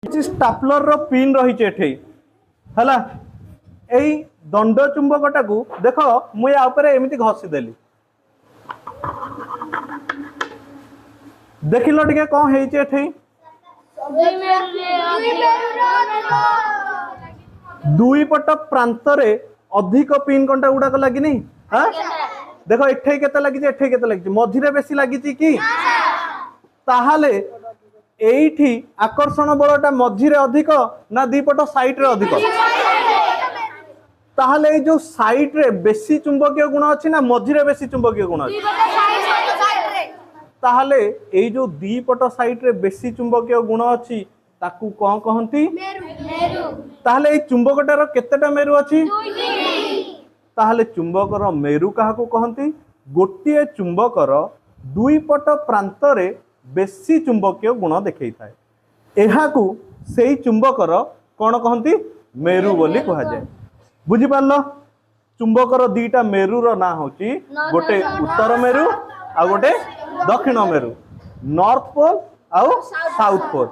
Stapler रो pin रही है एई दंड चुंबकटा को देख मुझे एमती घसी देली देख लो टे कौन है दुई पट प्रांत रे अधिक पिन कंटा गुड़ाक लगी हाँ देख एठे केते लगी एठे केते लगी मझिरे बेसी लगी कि ताहाले एठी आकर्षण बलटा मझिरे अधिक ना दीपट साइड रे अधिक ताहाले जो साइड रे बेसी चुंबकीय गुण अछि ना मझिरे बेसी चुंबकीय गुण अछि ताहाले ए जो दीपट साइड रे बेसी चुंबकीय गुण अछि ताकू कोन कहंती मेरु ताहाले ए चुंबकटार केतेटा मेरु अछि ताहाले चुंबकर मेरु काहाकू कहंती गोटिए चुंबकर दुई पट प्रांत रे बेसी चुंबकीय गुण देखै थाए एहाकू सेई चुंबकर कोन कहंती मेरु बोली कहा जाय बुझी पारलो चुंबकर दीटा मेरु रो ना होची गोटे उत्तर मेरु आ गोटे दक्षिण मेरु नॉर्थ पोल आउ साउथ पोल।